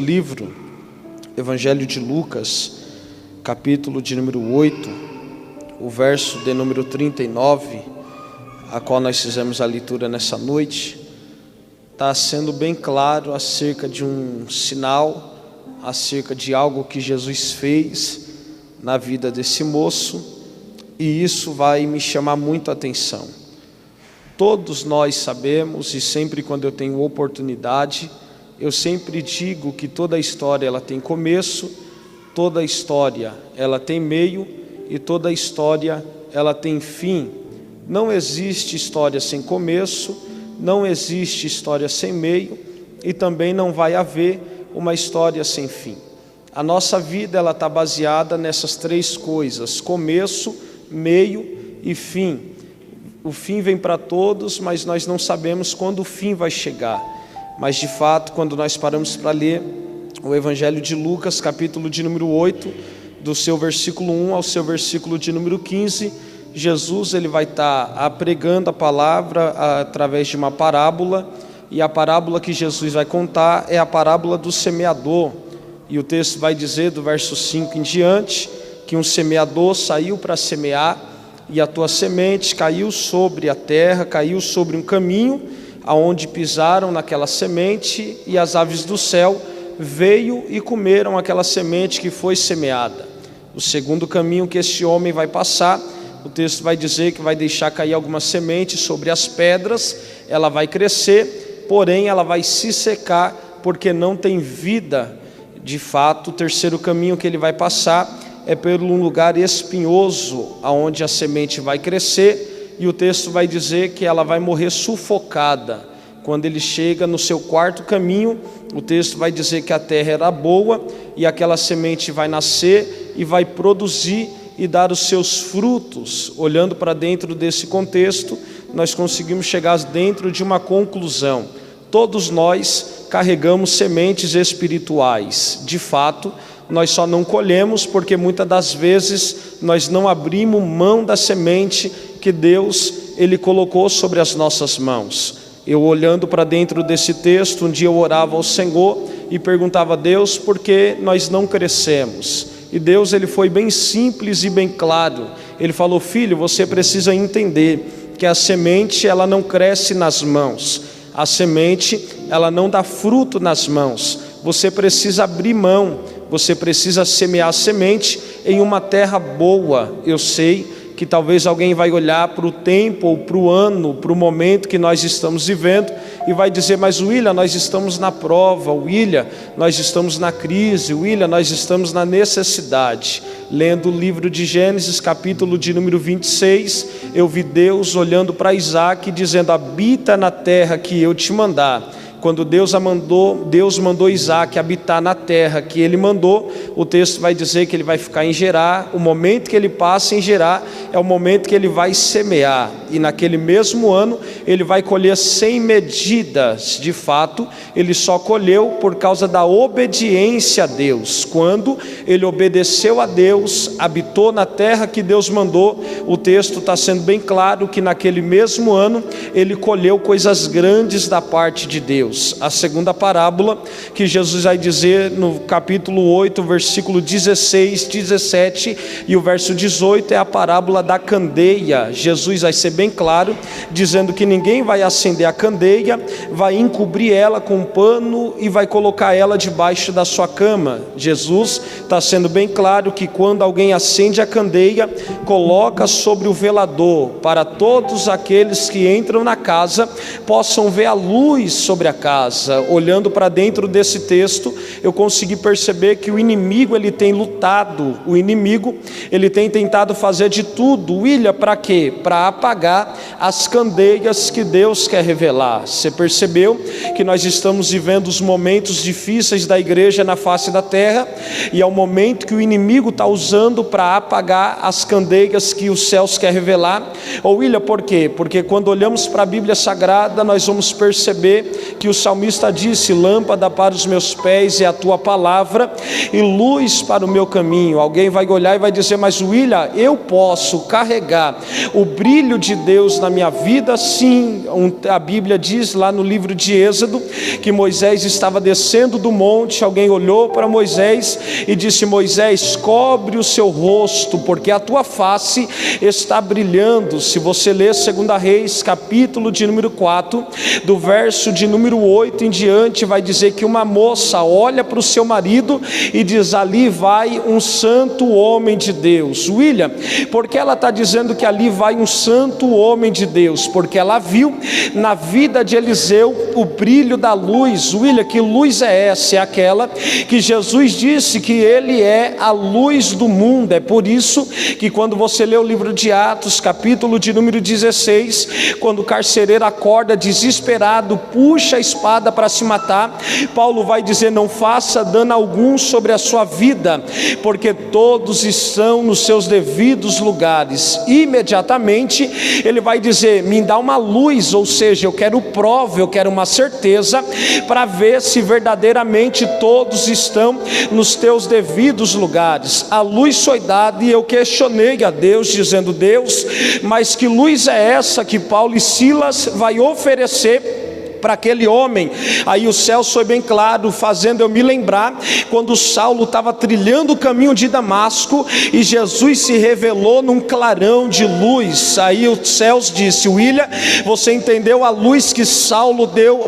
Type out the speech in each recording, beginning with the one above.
Livro, Evangelho de Lucas, capítulo de número 8, o verso de número 39, a qual nós fizemos a leitura nessa noite, está sendo bem claro acerca de um sinal, acerca de algo que Jesus fez na vida desse moço, e isso vai me chamar muito a atenção. Todos nós sabemos, e sempre quando eu tenho oportunidade, eu sempre digo que toda história ela tem começo, toda história ela tem meio e toda história ela tem fim. Não existe história sem começo, não existe história sem meio e também não vai haver uma história sem fim. A nossa vida ela está baseada nessas três coisas: começo, meio e fim. O fim vem para todos, mas nós não sabemos quando o fim vai chegar. Mas de fato, quando nós paramos para ler o Evangelho de Lucas, capítulo de número 8, do seu versículo 1 ao seu versículo de número 15, Jesus ele vai estar pregando a palavra através de uma parábola, e a parábola que Jesus vai contar é a parábola do semeador. E o texto vai dizer, do verso 5 em diante, que um semeador saiu para semear, e a tua semente caiu sobre a terra, caiu sobre um caminho, aonde pisaram naquela semente, e as aves do céu veio e comeram aquela semente que foi semeada. O segundo caminho que este homem vai passar, o texto vai dizer que vai deixar cair alguma semente sobre as pedras, ela vai crescer, porém ela vai se secar, porque não tem vida. De fato, o terceiro caminho que ele vai passar é por um lugar espinhoso, aonde a semente vai crescer, e o texto vai dizer que ela vai morrer sufocada. Quando ele chega no seu quarto caminho, o texto vai dizer que a terra era boa, e aquela semente vai nascer e vai produzir e dar os seus frutos. Olhando para dentro desse contexto, nós conseguimos chegar dentro de uma conclusão: todos nós carregamos sementes espirituais. De fato, nós só não colhemos porque muitas das vezes nós não abrimos mão da semente que Deus ele colocou sobre as nossas mãos. Eu, olhando para dentro desse texto, um dia eu orava ao Senhor e perguntava a Deus por que nós não crescemos. E Deus ele foi bem simples e bem claro. Ele falou: filho, você precisa entender que a semente ela não cresce nas mãos, a semente ela não dá fruto nas mãos. Você precisa abrir mão, você precisa semear a semente em uma terra boa. Eu sei que talvez alguém vai olhar para o tempo, ou para o ano, para o momento que nós estamos vivendo, e vai dizer: mas William, nós estamos na prova, William, nós estamos na crise, William, nós estamos na necessidade. Lendo o livro de Gênesis, capítulo de número 26, eu vi Deus olhando para Isaac, dizendo: habita na terra que eu te mandar. Quando Deus mandou Isaac habitar na terra que ele mandou, o texto vai dizer que ele vai ficar em Gerar. O momento que ele passa em Gerar é o momento que ele vai semear, e naquele mesmo ano ele vai colher sem medidas. De fato, ele só colheu por causa da obediência a Deus. Quando ele obedeceu a Deus, habitou na terra que Deus mandou, o texto está sendo bem claro que naquele mesmo ano ele colheu coisas grandes da parte de Deus. A segunda parábola que Jesus vai dizer no capítulo 8, versículo 16, 17 e o verso 18 é a parábola da candeia. Jesus vai ser bem claro, dizendo que ninguém vai acender a candeia, vai encobrir ela com um pano e vai colocar ela debaixo da sua cama. Jesus está sendo bem claro que quando alguém acende a candeia, coloca sobre o velador, para todos aqueles que entram na casa possam ver a luz sobre a casa. Olhando para dentro desse texto, eu consegui perceber que o inimigo ele tem lutado, o inimigo ele tem tentado fazer de tudo. William, para quê? Para apagar as candeias que Deus quer revelar. Você percebeu que nós estamos vivendo os momentos difíceis da igreja na face da terra, e é o momento que o inimigo está usando para apagar as candeias que os céus quer revelar. Ou William, por quê? Porque quando olhamos para a Bíblia Sagrada, nós vamos perceber que o salmista disse: lâmpada para os meus pés é a tua palavra e luz para o meu caminho. Alguém vai olhar e vai dizer: mas William, eu posso carregar o brilho de Deus na minha vida? Sim. A Bíblia diz lá no livro de Êxodo que Moisés estava descendo do monte. Alguém olhou para Moisés e disse: Moisés, cobre o seu rosto, porque a tua face está brilhando. Se você ler 2 Reis, capítulo de número 4, do verso de número 8 em diante, vai dizer que uma moça olha para o seu marido e diz: ali vai um santo homem de Deus. William, por que ela está dizendo que ali vai um santo homem de Deus? Porque ela viu na vida de Eliseu o brilho da luz. William, que luz é essa? É aquela que Jesus disse que ele é a luz do mundo. É por isso que quando você lê o livro de Atos, capítulo de número 16, quando o carcereiro acorda desesperado, puxa a espada para se matar, Paulo vai dizer: não faça dano algum sobre a sua vida, porque todos estão nos seus devidos lugares. Imediatamente ele vai dizer: me dá uma luz, ou seja, eu quero prova, eu quero uma certeza para ver se verdadeiramente todos estão nos teus devidos lugares. A luz foi dada e eu questionei a Deus, dizendo: Deus, mas que luz é essa que Paulo e Silas vai oferecer para aquele homem? Aí o céu foi bem claro, fazendo eu me lembrar quando Saulo estava trilhando o caminho de Damasco e Jesus se revelou num clarão de luz. Aí os céus disse: William, você entendeu a luz que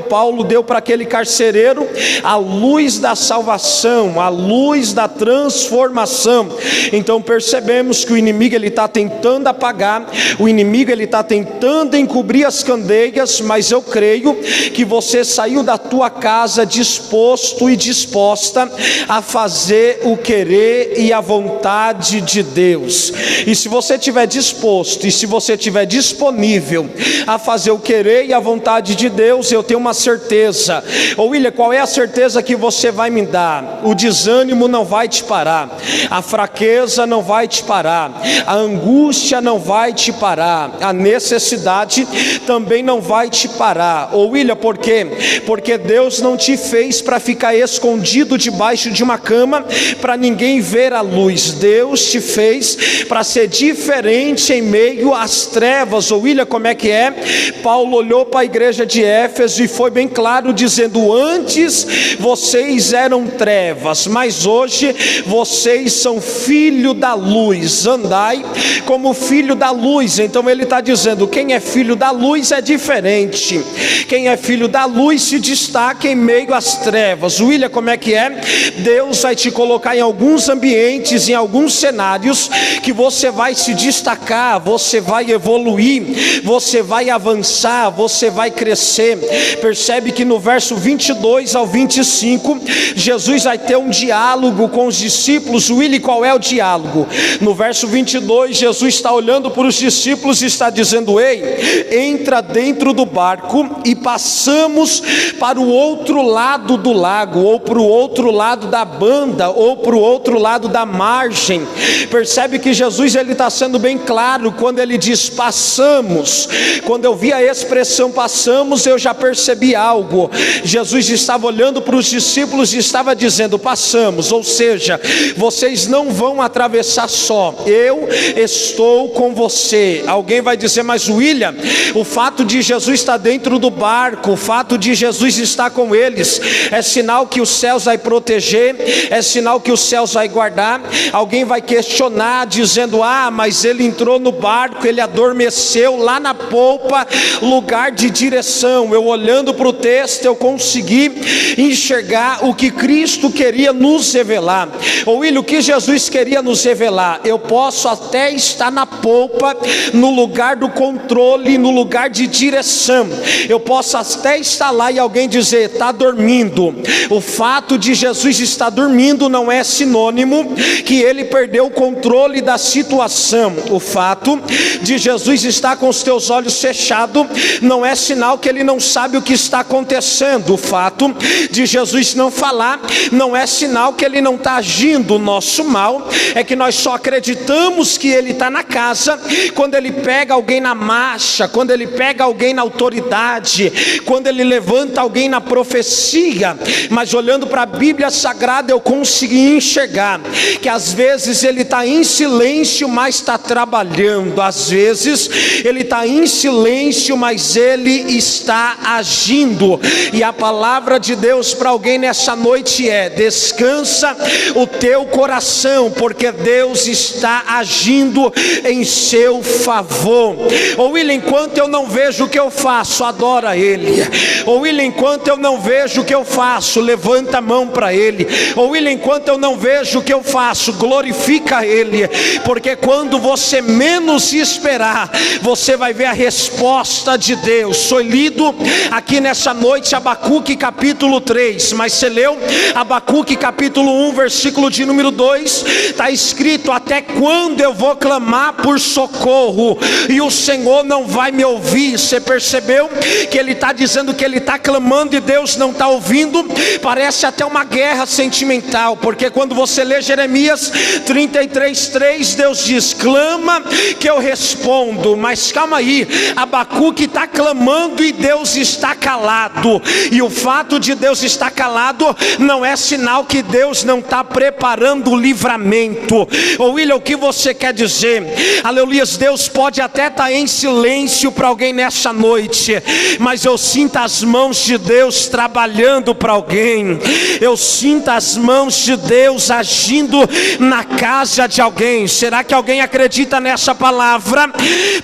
Paulo deu para aquele carcereiro? A luz da salvação, a luz da transformação. Então percebemos que o inimigo ele está tentando apagar, o inimigo ele está tentando encobrir as candeias, mas eu creio que você saiu da tua casa disposto e disposta a fazer o querer e a vontade de Deus. E se você estiver disposto e se você estiver disponível a fazer o querer e a vontade de Deus, eu tenho uma certeza. Ô William, qual é a certeza que você vai me dar? O desânimo não vai te parar, a fraqueza não vai te parar, a angústia não vai te parar, a necessidade também não vai te parar. Ô William, por quê? Porque Deus não te fez para ficar escondido debaixo de uma cama para ninguém ver a luz. Deus te fez para ser diferente em meio às trevas. Ô William, como é que é? Paulo olhou para a igreja de Éfeso e foi bem claro, dizendo: antes vocês eram trevas, mas hoje vocês são filho da luz, andai como filho da luz. Então ele está dizendo: quem é filho da luz é diferente, quem é filho da luz se destaca em meio às trevas. William, como é que é? Deus vai te colocar em alguns ambientes, em alguns cenários que você vai se destacar, você vai evoluir, você vai avançar, você vai crescer. Percebe que no verso 22 ao 25 Jesus vai ter um diálogo com os discípulos. William, qual é o diálogo? No verso 22 Jesus está olhando para os discípulos e está dizendo: ei, entra dentro do barco e passamos para o outro lado do lago, ou para o outro lado da banda, ou para o outro lado da margem. Percebe que Jesus ele está sendo bem claro quando ele diz passamos. Quando eu vi a expressão passamos, eu já percebi algo. Jesus estava olhando para os discípulos e estava dizendo: passamos, ou seja, vocês não vão atravessar só, eu estou com você. Alguém vai dizer: mas William, o fato de Jesus estar dentro do barco, o fato de Jesus estar com eles, é sinal que os céus vai proteger, é sinal que os céus vai guardar. Alguém vai questionar dizendo: ah, mas ele entrou no barco, ele adormeceu lá na polpa, lugar de direção. Eu olhando para o texto, eu consegui enxergar o que Cristo queria nos revelar. Ou William, o que Jesus queria nos revelar? Eu posso até estar na polpa, no lugar do controle, no lugar de direção, eu posso até estar lá e alguém dizer: está dormindo. O fato de Jesus estar dormindo não é sinônimo que ele perdeu o controle da situação. O fato de Jesus estar com os teus olhos fechados não é sinal que ele não sabe o que está acontecendo. O fato de Jesus não falar não é sinal que ele não está agindo. O nosso mal é que nós só acreditamos que ele está na casa quando ele pega alguém na marcha, quando ele pega alguém na autoridade, quando ele levanta alguém na profecia, mas olhando para a Bíblia Sagrada eu consegui enxergar que às vezes ele está em silêncio, mas está trabalhando. Às vezes ele está em silêncio, mas ele está agindo. E a palavra de Deus para alguém nessa noite é: descansa o teu coração, porque Deus está agindo em seu favor. Ou William, enquanto eu não vejo o que eu faço, adora Ele. Ou William, enquanto eu não vejo o que eu faço, levanta a mão para Ele. Ou William, enquanto eu não vejo o que eu faço, glorifica Ele, porque quando você menos esperar, você vai ver a resposta de Deus. Foi lido aqui nessa noite Abacuque capítulo 3, mas você leu Abacuque capítulo 1, versículo de número 2, está escrito: até quando eu vou clamar por socorro e o Senhor não vai me ouvir? Você percebeu que ele está dizendo que ele está clamando e Deus não está ouvindo? Parece até uma guerra sentimental, porque quando você lê Jeremias 33:3, Deus diz: clama que eu respondo. Mas calma aí, Abacuque está clamando e Deus está calado, e o fato de Deus estar calado não é sinal que Deus não está preparando o livramento. Ou William, o que você quer dizer? Aleluia, Deus pode até estar em silêncio para alguém nessa noite, mas eu sinto as mãos de Deus trabalhando para alguém. Eu sinto as mãos de Deus agindo na casa de alguém. Será que alguém acredita nessa palavra?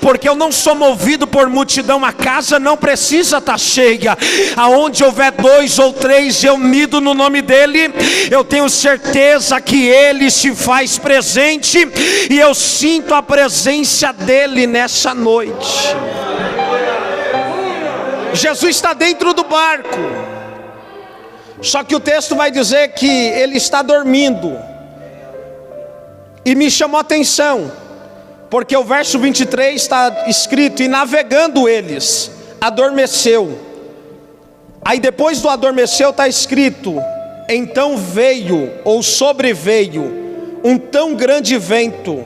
Porque eu não sou movido por multidão. A casa não precisa estar cheia. Aonde houver 2 ou 3 reunidos no nome dele, eu tenho certeza que ele se faz presente, e eu sinto a presença dele nessa noite. Jesus está dentro do barco, só que o texto vai dizer que ele está dormindo. E me chamou a atenção, porque o verso 23 está escrito: e navegando eles, adormeceu. Aí depois do adormeceu está escrito: então veio, ou sobreveio, um tão grande vento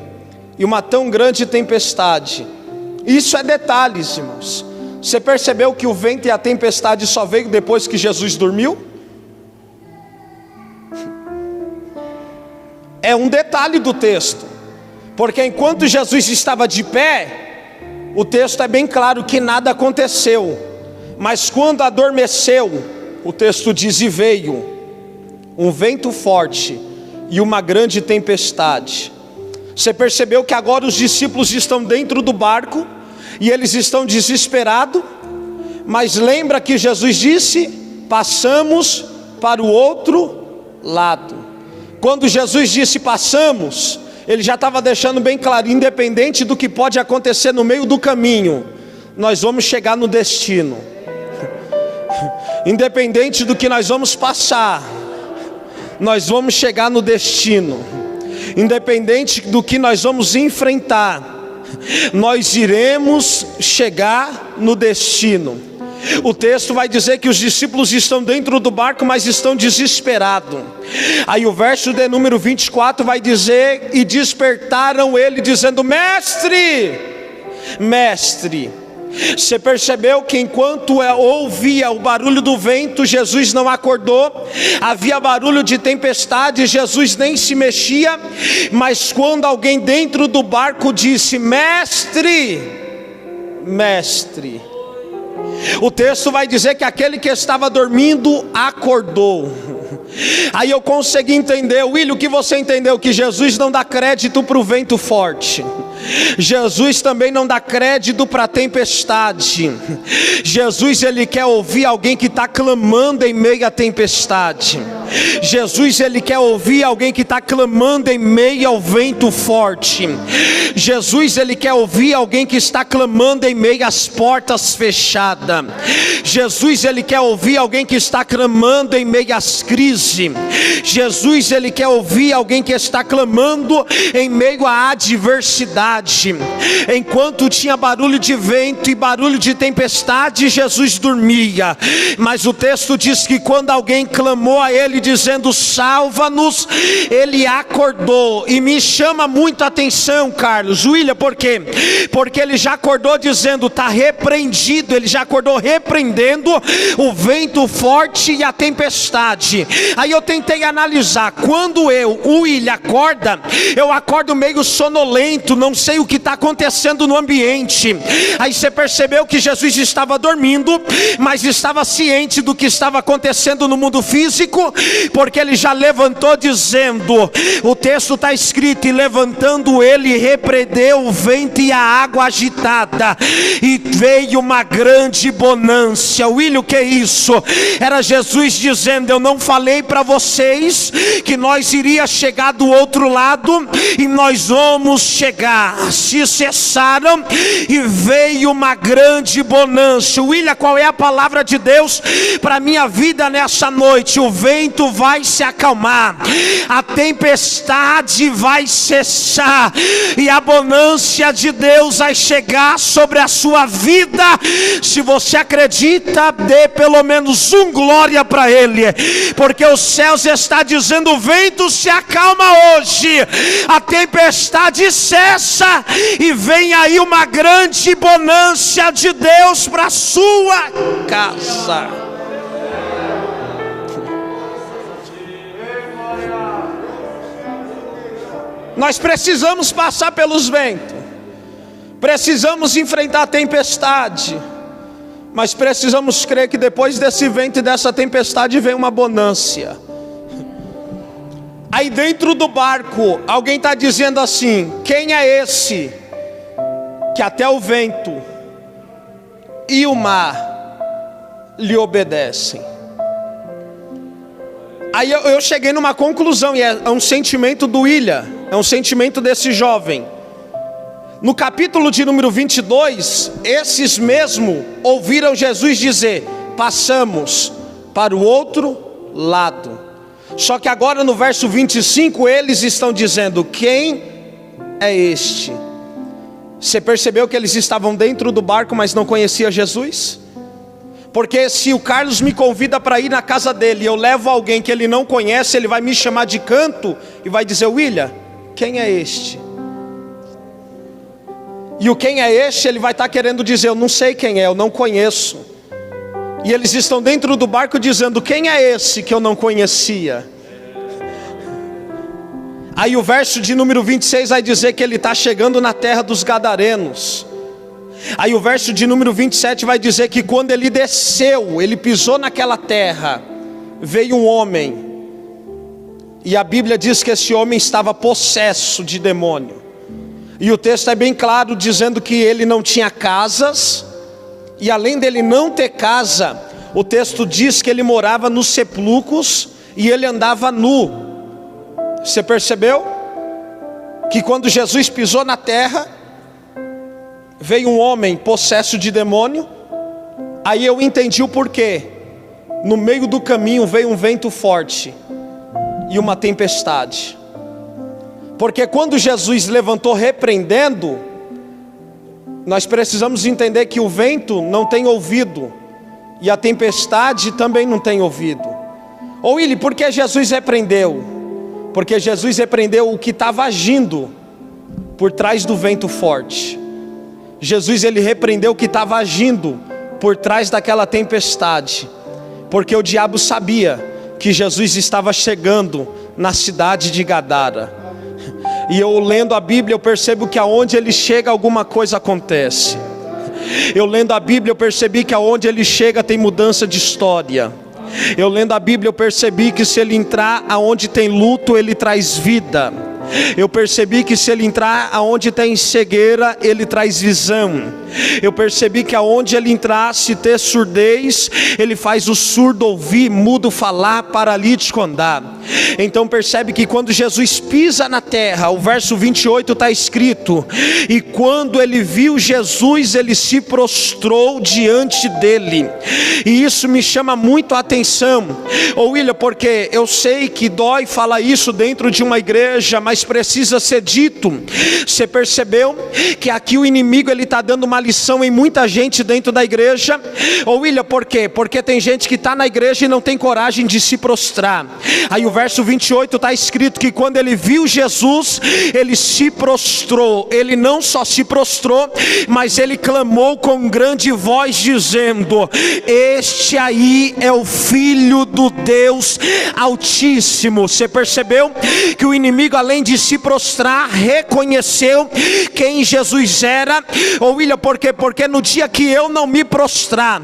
e uma tão grande tempestade. Isso é detalhes, irmãos. Você percebeu que o vento e a tempestade só veio depois que Jesus dormiu? É um detalhe do texto, porque enquanto Jesus estava de pé, o texto é bem claro que nada aconteceu. Mas quando adormeceu, o texto diz: e veio um vento forte e uma grande tempestade. Você percebeu que agora os discípulos estão dentro do barco e eles estão desesperados, mas lembra que Jesus disse: passamos para o outro lado. Quando Jesus disse passamos, ele já estava deixando bem claro: independente do que pode acontecer no meio do caminho, nós vamos chegar no destino. Independente do que nós vamos passar, nós vamos chegar no destino. Independente do que nós vamos enfrentar, nós iremos chegar no destino. O texto vai dizer que os discípulos estão dentro do barco, mas estão desesperados. Aí o verso de número 24 vai dizer: e despertaram ele dizendo: mestre, mestre. Você percebeu que enquanto ouvia o barulho do vento, Jesus não acordou. Havia barulho de tempestade, Jesus nem se mexia. Mas quando alguém dentro do barco disse: mestre, mestre, o texto vai dizer que aquele que estava dormindo acordou. Aí eu consegui entender. William, o que você entendeu? Que Jesus não dá crédito para o vento forte. Jesus também não dá crédito para a tempestade. Jesus, ele quer ouvir alguém que está clamando em meio à tempestade. Jesus, ele quer ouvir alguém que está clamando em meio ao vento forte. Jesus, ele quer ouvir alguém que está clamando em meio às portas fechadas. Jesus, ele quer ouvir alguém que está clamando em meio às crises. crise. Jesus, ele quer ouvir alguém que está clamando em meio à adversidade. Enquanto tinha barulho de vento e barulho de tempestade, Jesus dormia. Mas o texto diz que quando alguém clamou a ele dizendo: salva-nos, ele acordou. E me chama muito a atenção, Carlos, William, por quê? Porque ele já acordou dizendo: está repreendido. Ele já acordou repreendendo o vento forte e a tempestade. Aí eu tentei analisar. Quando o William acorda, eu acordo meio sonolento, não sei o que está acontecendo no ambiente. Aí você percebeu que Jesus estava dormindo, mas estava ciente do que estava acontecendo no mundo físico, porque ele já levantou dizendo, o texto está escrito: e levantando ele, repreendeu o vento e a água agitada, e veio uma grande bonança. William, o que é isso? Era Jesus dizendo: eu não falei para vocês que nós iria chegar do outro lado, e nós vamos chegar. Se cessaram e veio uma grande bonança. William, qual é a palavra de Deus para minha vida nessa noite? O vento vai se acalmar, a tempestade vai cessar, e a bonança de Deus vai chegar sobre a sua vida. Se você acredita, dê pelo menos glória para Ele, porque os céus está dizendo: o vento se acalma hoje, a tempestade cessa, e vem aí uma grande bonança de Deus para a sua casa. Nós precisamos passar pelos ventos, precisamos enfrentar a tempestade, mas precisamos crer que depois desse vento e dessa tempestade vem uma bonança. Aí dentro do barco, alguém está dizendo assim: quem é esse que até o vento e o mar lhe obedecem? Aí eu cheguei numa conclusão, e é um sentimento do William, é um sentimento desse jovem. No capítulo de número 22, esses mesmo ouviram Jesus dizer: passamos para o outro lado. Só que agora no verso 25 eles estão dizendo: quem é este? Você percebeu que eles estavam dentro do barco, mas não conhecia Jesus? Porque se o Carlos me convida para ir na casa dele, eu levo alguém que ele não conhece, ele vai me chamar de canto e vai dizer: William, quem é este? E o quem é este, ele vai estar querendo dizer: eu não sei quem é, eu não conheço. E eles estão dentro do barco dizendo: quem é esse que eu não conhecia? Aí o verso de número 26 vai dizer que ele está chegando na terra dos Gadarenos. Aí o verso de número 27 vai dizer que quando ele desceu, ele pisou naquela terra, veio um homem, e a Bíblia diz que esse homem estava possesso de demônio. E o texto é bem claro dizendo que ele não tinha casas, e além dele não ter casa, o texto diz que ele morava nos sepulcros e ele andava nu. Você percebeu? Que quando Jesus pisou na terra, veio um homem possesso de demônio. Aí eu entendi o porquê. No meio do caminho veio um vento forte e uma tempestade. Porque quando Jesus levantou repreendendo, nós precisamos entender que o vento não tem ouvido, e a tempestade também não tem ouvido. Ou ele, por que Jesus repreendeu? Porque Jesus repreendeu o que estava agindo por trás do vento forte. Jesus, ele repreendeu o que estava agindo por trás daquela tempestade, porque o diabo sabia que Jesus estava chegando na cidade de Gadara. E eu lendo a Bíblia, eu percebo que aonde ele chega alguma coisa acontece. Eu lendo a Bíblia, eu percebi que aonde ele chega tem mudança de história. Eu lendo a Bíblia, eu percebi que se ele entrar aonde tem luto, ele traz vida. Eu percebi que se ele entrar aonde tem cegueira, ele traz visão. Eu percebi que aonde ele entrasse, ter surdez, ele faz o surdo ouvir, mudo falar, paralítico andar. Então percebe que quando Jesus pisa na terra, o verso 28 está escrito: e quando ele viu Jesus, ele se prostrou diante dele. E isso me chama muito a atenção, William, porque eu sei que dói falar isso dentro de uma igreja, mas precisa ser dito. Você percebeu que aqui o inimigo ele está dando uma lição em muita gente dentro da igreja? William, por quê? Porque tem gente que está na igreja e não tem coragem de se prostrar. Aí o verso 28 está escrito que quando ele viu Jesus, ele se prostrou. Ele não só se prostrou, mas ele clamou com grande voz dizendo: este aí é o Filho do Deus Altíssimo. Você percebeu que o inimigo, além de se prostrar, reconheceu quem Jesus era? William, por quê? Porque no dia que eu não me prostrar,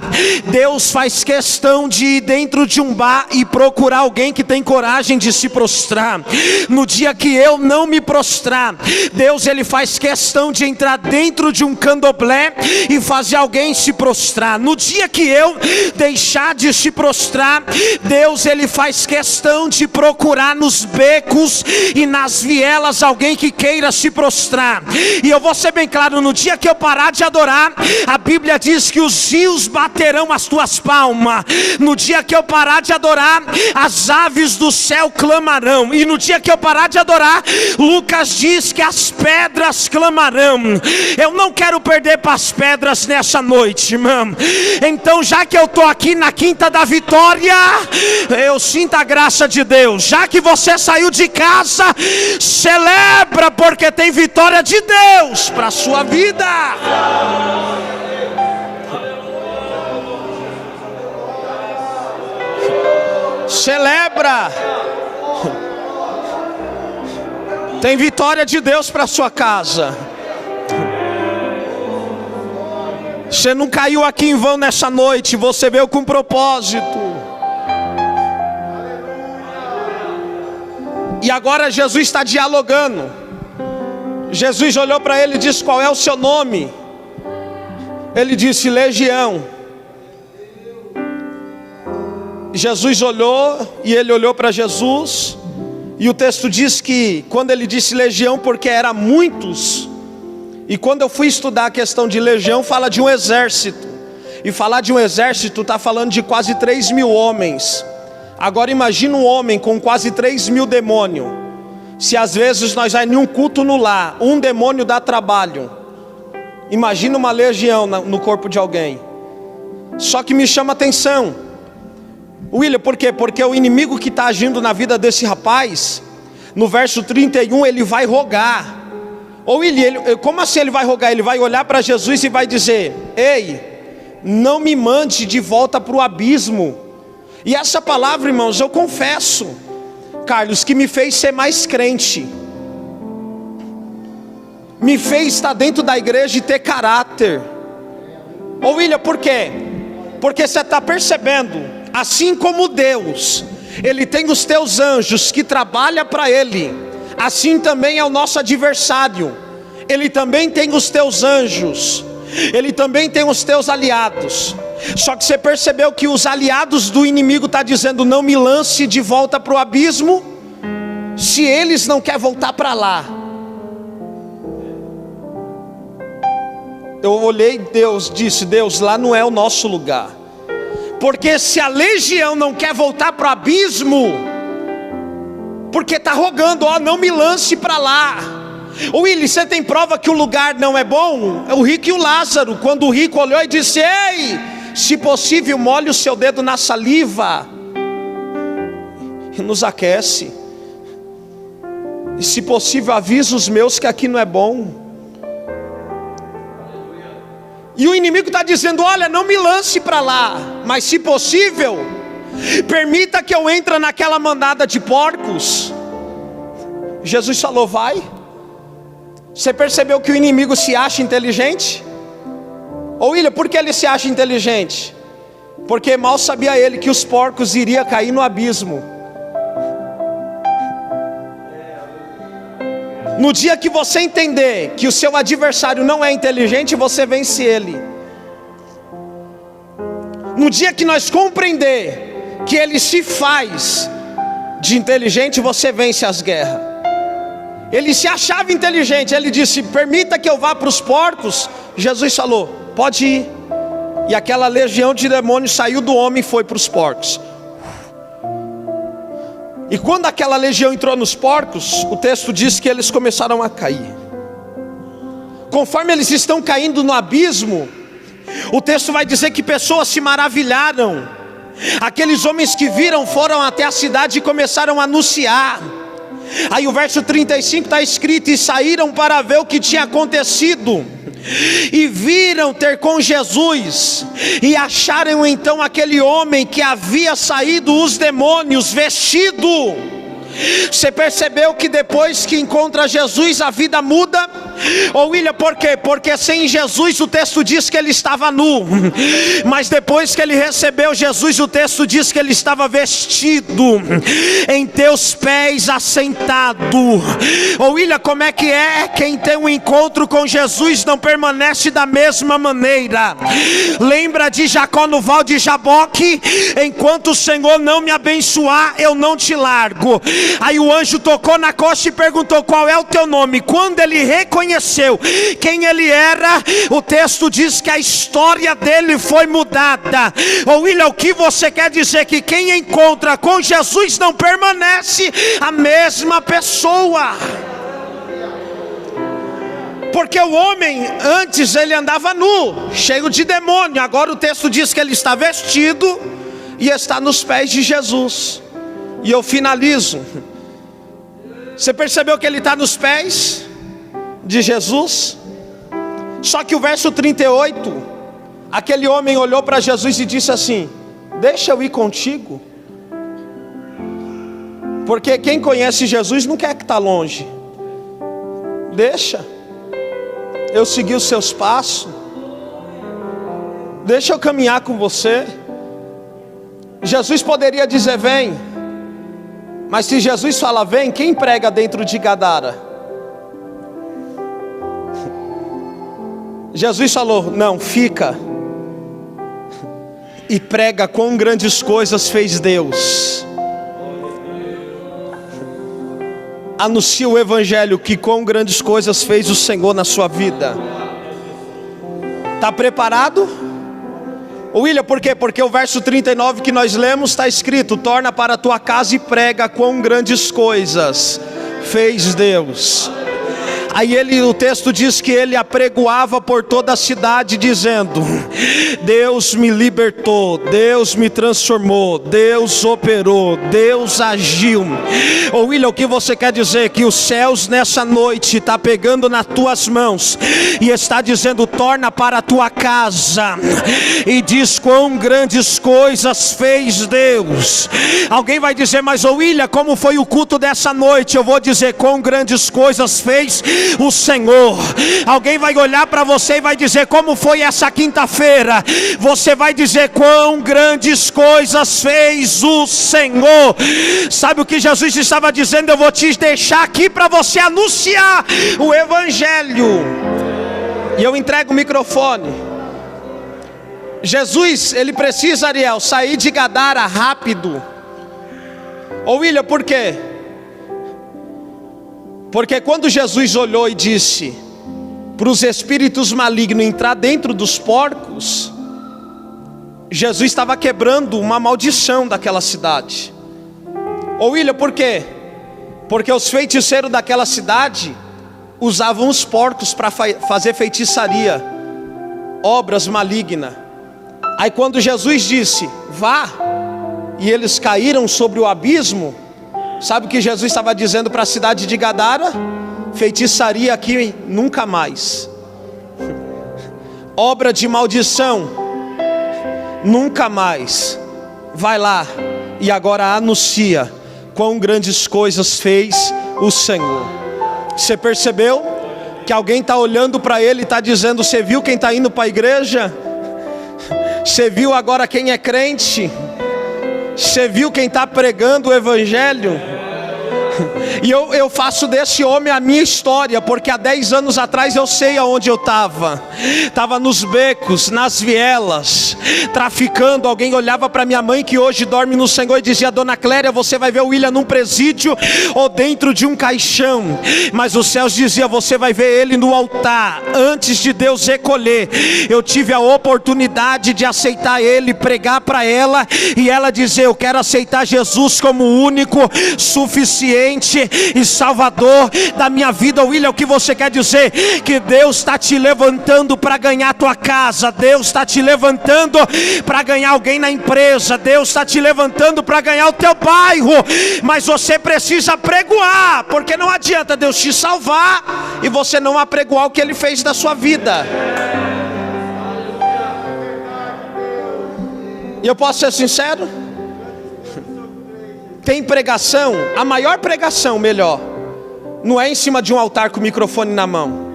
Deus faz questão de ir dentro de um bar e procurar alguém que tem coragem de se prostrar. No dia que eu não me prostrar, Deus ele faz questão de entrar dentro de um candomblé e fazer alguém se prostrar. No dia que eu deixar de se prostrar, Deus ele faz questão de procurar nos becos e nas vielas alguém que queira se prostrar. E eu vou ser bem claro: no dia que eu parar de adorar, a Bíblia diz que os rios baterão as tuas palmas. No dia que eu parar de adorar, as aves do céu clamarão. E no dia que eu parar de adorar, Lucas diz que as pedras clamarão. Eu não quero perder para as pedras nessa noite, irmão. Então, já que eu estou aqui na Quinta da Vitória, eu sinto a graça de Deus. Já que você saiu de casa, celebra, porque tem vitória de Deus para a sua vida. Celebra. Tem vitória de Deus para sua casa. Você não caiu aqui em vão nessa noite, você veio com propósito. E agora Jesus está dialogando. Jesus olhou para ele e disse: qual é o seu nome? Ele disse: Legião. Jesus olhou e ele olhou para Jesus. E o texto diz que quando ele disse legião, porque era muitos. E quando eu fui estudar a questão de legião, fala de um exército. E falar de um exército está falando de quase 3.000 homens. Agora imagina um homem com quase 3.000 demônios. Se às vezes nós vamos em um culto no lar, um demônio dá trabalho. Imagina uma legião no corpo de alguém. Só que me chama atenção, William, por quê? Porque o inimigo que está agindo na vida desse rapaz, no verso 31, ele vai rogar. William, como assim ele vai rogar? Ele vai olhar para Jesus e vai dizer: ei, não me mande de volta para o abismo. E essa palavra, irmãos, eu confesso, Carlos, que me fez ser mais crente, me fez estar dentro da igreja e ter caráter. William, por quê? Porque você está percebendo, assim como Deus, Ele tem os teus anjos que trabalham para Ele, assim também é o nosso adversário. Ele também tem os teus anjos, ele também tem os teus aliados. Só que você percebeu que os aliados do inimigo estão dizendo: não me lance de volta para o abismo, se eles não querem voltar para lá. Eu olhei, Deus disse: Deus, lá não é o nosso lugar. Porque se a legião não quer voltar para o abismo, porque está rogando: ó, não me lance para lá. Willy, você tem prova que o lugar não é bom? É o rico e o Lázaro. Quando o rico olhou e disse: ei, se possível molhe o seu dedo na saliva e nos aquece. E se possível avisa os meus que aqui não é bom. E o inimigo está dizendo: olha, não me lance para lá, mas se possível, permita que eu entre naquela mandada de porcos. Jesus falou: vai. Você percebeu que o inimigo se acha inteligente? William, por que ele se acha inteligente? Porque mal sabia ele que os porcos iriam cair no abismo. No dia que você entender que o seu adversário não é inteligente, você vence ele. No dia que nós compreender que ele se faz de inteligente, você vence as guerras. Ele se achava inteligente, ele disse: permita que eu vá para os porcos. Jesus falou: pode ir. E aquela legião de demônios saiu do homem e foi para os porcos. E quando aquela legião entrou nos porcos, o texto diz que eles começaram a cair. Conforme eles estão caindo no abismo, o texto vai dizer que pessoas se maravilharam. Aqueles homens que viram foram até a cidade e começaram a anunciar. Aí o verso 35 está escrito: e saíram para ver o que tinha acontecido, e viram ter com Jesus, e acharam então aquele homem que havia saído os demônios vestido. Você percebeu que depois que encontra Jesus a vida muda? Ô William, por quê? Porque sem Jesus o texto diz que ele estava nu, mas depois que ele recebeu Jesus o texto diz que ele estava vestido, em teus pés assentado. Ô William, como é que é? Quem tem um encontro com Jesus não permanece da mesma maneira. Lembra de Jacó no val de Jaboque? Enquanto o Senhor não me abençoar, eu não te largo. Aí o anjo tocou na costa e perguntou: qual é o teu nome? Quando ele reconheceu quem ele era, o texto diz que a história dele foi mudada. Ô William, o que você quer dizer? Que quem encontra com Jesus não permanece a mesma pessoa. Porque o homem antes ele andava nu, cheio de demônio. Agora o texto diz que ele está vestido e está nos pés de Jesus. E eu finalizo. Você percebeu que ele está nos pés de Jesus? Só que o verso 38, aquele homem olhou para Jesus e disse assim: deixa eu ir contigo. Porque quem conhece Jesus não quer que está longe. Deixa eu seguir os seus passos. Deixa eu caminhar com você. Jesus poderia dizer: vem. Mas se Jesus fala vem, quem prega dentro de Gadara? Jesus falou: não, fica e prega quão grandes coisas fez Deus. Anuncia o evangelho, que quão grandes coisas fez o Senhor na sua vida. Está preparado? William, por quê? Porque o verso 39 que nós lemos está escrito: torna para a tua casa e prega quão grandes coisas fez Deus. Aí o texto diz que ele apregoava por toda a cidade dizendo: Deus me libertou, Deus me transformou, Deus operou, Deus agiu. Ô William, o que você quer dizer? Que os céus nessa noite está pegando nas tuas mãos e está dizendo: torna para a tua casa e diz quão grandes coisas fez Deus. Alguém vai dizer: mas ô William, como foi o culto dessa noite? Eu vou dizer: quão grandes coisas fez o Senhor. Alguém vai olhar para você e vai dizer: como foi essa quinta-feira? Você vai dizer: quão grandes coisas fez o Senhor. Sabe o que Jesus estava dizendo? Eu vou te deixar aqui para você anunciar o evangelho. E eu entrego o microfone. Jesus, ele precisa, Ariel, sair de Gadara rápido. Ô William, por quê? Porque quando Jesus olhou e disse para os espíritos malignos entrar dentro dos porcos, Jesus estava quebrando uma maldição daquela cidade. Ô William, por quê? Porque os feiticeiros daquela cidade usavam os porcos para fazer feitiçaria, obras malignas. Aí quando Jesus disse: vá, e eles caíram sobre o abismo, sabe o que Jesus estava dizendo para a cidade de Gadara? Feitiçaria aqui nunca mais. Obra de maldição, nunca mais. Vai lá e agora anuncia quão grandes coisas fez o Senhor. Você percebeu que alguém está olhando para ele e está dizendo: você viu quem está indo para a igreja? Você viu agora quem é crente? Você viu quem está pregando o evangelho? E eu faço desse homem a minha história, porque há 10 anos atrás eu sei aonde eu estava. Estava nos becos, nas vielas, traficando. Alguém olhava para minha mãe, que hoje dorme no Senhor, e dizia: Dona Cléria, você vai ver o William num presídio ou dentro de um caixão. Mas os céus diziam: você vai ver ele no altar, antes de Deus recolher. Eu tive a oportunidade de aceitar ele, pregar para ela, e ela dizer: eu quero aceitar Jesus como o único, suficiente e Salvador da minha vida. William, o que você quer dizer? Que Deus está te levantando para ganhar a tua casa, Deus está te levantando para ganhar alguém na empresa, Deus está te levantando para ganhar o teu bairro, mas você precisa apregoar, porque não adianta Deus te salvar e você não apregoar o que Ele fez da sua vida. E eu posso ser sincero? Tem pregação, a maior pregação, melhor, não é em cima de um altar com o microfone na mão.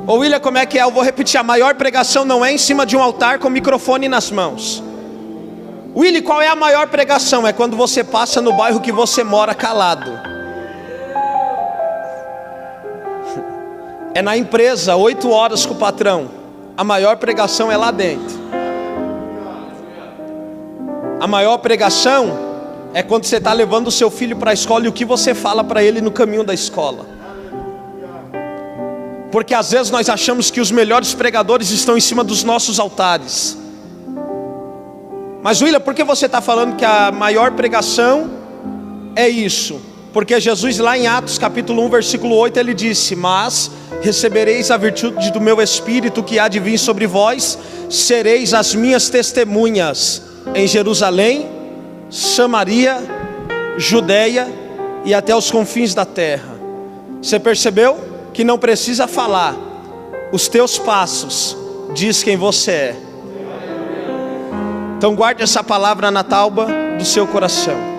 Ô William, como é que é? Eu vou repetir: a maior pregação não é em cima de um altar com o microfone nas mãos. William, qual é a maior pregação? É quando você passa no bairro que você mora calado. É na empresa, 8 horas com o patrão. A maior pregação é lá dentro. A maior pregação é quando você está levando o seu filho para a escola e o que você fala para ele no caminho da escola. Porque às vezes nós achamos que os melhores pregadores estão em cima dos nossos altares. Mas William, por que você está falando que a maior pregação é isso? Porque Jesus lá em Atos capítulo 1 versículo 8 ele disse: mas recebereis a virtude do meu Espírito que há de vir sobre vós, sereis as minhas testemunhas em Jerusalém, Samaria, Judeia e até os confins da terra. Você percebeu que não precisa falar, os teus passos diz quem você é. Então guarde essa palavra na tauba do seu coração.